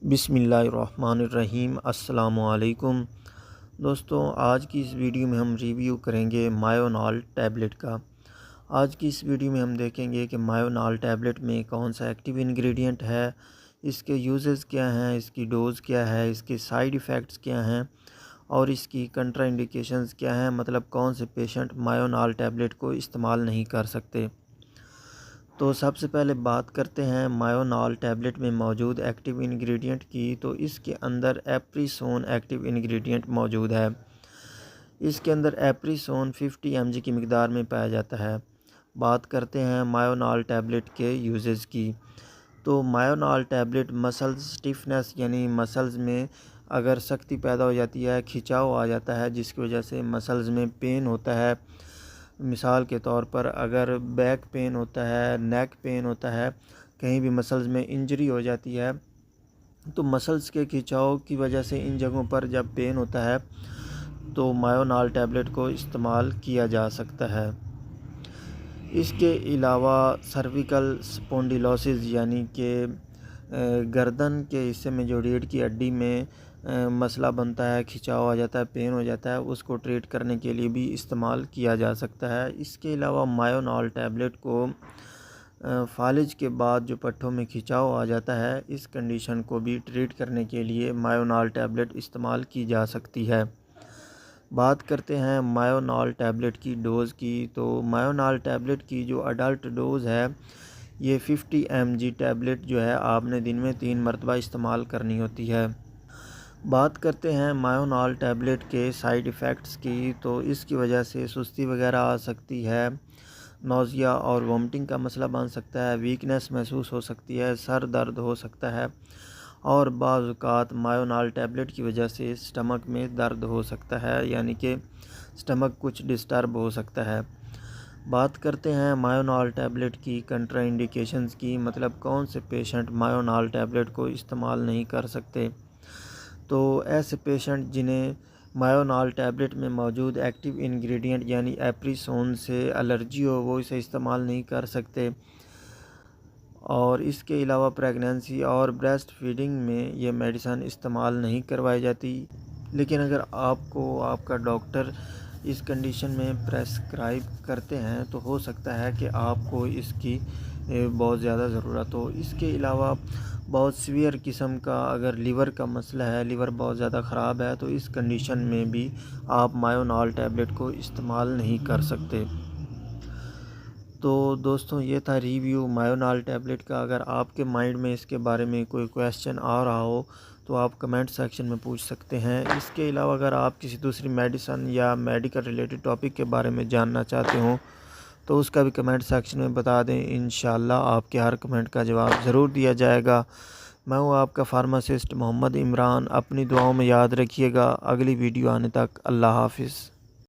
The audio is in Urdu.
بسم اللہ الرحمن الرحیم۔ السلام علیکم دوستوں، آج کی اس ویڈیو میں ہم ریویو کریں گے مایونال ٹیبلٹ کا۔ آج کی اس ویڈیو میں ہم دیکھیں گے کہ مایونال ٹیبلٹ میں کون سا ایکٹیو انگریڈینٹ ہے، اس کے یوزز کیا ہیں، اس کی ڈوز کیا ہے، اس کے سائیڈ ایفیکٹس کیا ہیں اور اس کی کنٹرا انڈیکیشنز کیا ہیں، مطلب کون سے پیشنٹ مایونال ٹیبلٹ کو استعمال نہیں کر سکتے۔ تو سب سے پہلے بات کرتے ہیں مایونال ٹیبلٹ میں موجود ایکٹیو انگریڈینٹ کی۔ تو اس کے اندر ایپریسون ایکٹیو انگریڈینٹ موجود ہے۔ اس کے اندر ایپریسون 50 mg کی مقدار میں پایا جاتا ہے۔ بات کرتے ہیں مایونال ٹیبلٹ کے یوزز کی۔ تو مایونال ٹیبلٹ مسلز سٹیفنس یعنی مسلز میں اگر سختی پیدا ہو جاتی ہے، کھچاؤ آ جاتا ہے جس کی وجہ سے مسلز میں پین ہوتا ہے، مثال کے طور پر اگر بیک پین ہوتا ہے، نیک پین ہوتا ہے، کہیں بھی مسلز میں انجری ہو جاتی ہے تو مسلز کے کھچاؤ کی وجہ سے ان جگہوں پر جب پین ہوتا ہے تو مایونال ٹیبلٹ کو استعمال کیا جا سکتا ہے۔ اس کے علاوہ سرویکل سپونڈیلوسس یعنی کہ گردن کے حصے میں جو ریڑھ کی ہڈی میں مسئلہ بنتا ہے، کھچاؤ آ جاتا ہے، پین ہو جاتا ہے، اس کو ٹریٹ کرنے کے لیے بھی استعمال کیا جا سکتا ہے۔ اس کے علاوہ مایونال ٹیبلٹ کو فالج کے بعد جو پٹھوں میں کھچاؤ آ جاتا ہے، اس کنڈیشن کو بھی ٹریٹ کرنے کے لیے مایونال ٹیبلٹ استعمال کی جا سکتی ہے۔ بات کرتے ہیں مایونال ٹیبلٹ کی ڈوز کی۔ تو مایونال ٹیبلٹ کی جو اڈلٹ ڈوز ہے یہ 50 mg ٹیبلٹ جو ہے آپ نے دن میں 3 مرتبہ استعمال کرنی ہوتی ہے۔ بات کرتے ہیں مایونال ٹیبلٹ کے سائیڈ ایفیکٹس کی۔ تو اس کی وجہ سے سستی وغیرہ آ سکتی ہے، نوزیا اور وومٹنگ کا مسئلہ بن سکتا ہے، ویکنیس محسوس ہو سکتی ہے، سر درد ہو سکتا ہے اور بعض اوقات مایونال ٹیبلٹ کی وجہ سے سٹمک میں درد ہو سکتا ہے، یعنی کہ سٹمک کچھ ڈسٹرب ہو سکتا ہے۔ بات کرتے ہیں مایونال ٹیبلٹ کی کنٹرا انڈیکیشنز کی، مطلب کون سے پیشنٹ مایونال ٹیبلٹ کو استعمال نہیں کر سکتے۔ تو ایسے پیشنٹ جنہیں مایونال ٹیبلٹ میں موجود ایکٹیو انگریڈینٹ یعنی ایپریسون سے الرجی ہو، وہ اسے استعمال نہیں کر سکتے۔ اور اس کے علاوہ پریگنینسی اور بریسٹ فیڈنگ میں یہ میڈیسن استعمال نہیں کروائی جاتی، لیکن اگر آپ کو آپ کا ڈاکٹر اس کنڈیشن میں پریسکرائب کرتے ہیں تو ہو سکتا ہے کہ آپ کو اس کی بہت زیادہ ضرورت ہو۔ اس کے علاوہ بہت سیویئر قسم کا اگر لیور کا مسئلہ ہے، لیور بہت زیادہ خراب ہے، تو اس کنڈیشن میں بھی آپ مایونال ٹیبلٹ کو استعمال نہیں کر سکتے۔ تو دوستوں، یہ تھا ریویو مایونال ٹیبلٹ کا۔ اگر آپ کے مائنڈ میں اس کے بارے میں کوئی کویسچن آ رہا ہو تو آپ کمنٹ سیکشن میں پوچھ سکتے ہیں۔ اس کے علاوہ اگر آپ کسی دوسری میڈیسن یا میڈیکل ریلیٹڈ ٹاپک کے بارے میں جاننا چاہتے ہوں تو اس کا بھی کمنٹ سیکشن میں بتا دیں، انشاءاللہ آپ کے ہر کمنٹ کا جواب ضرور دیا جائے گا۔ میں ہوں آپ کا فارماسسٹ محمد عمران۔ اپنی دعاؤں میں یاد رکھیے گا۔ اگلی ویڈیو آنے تک اللہ حافظ۔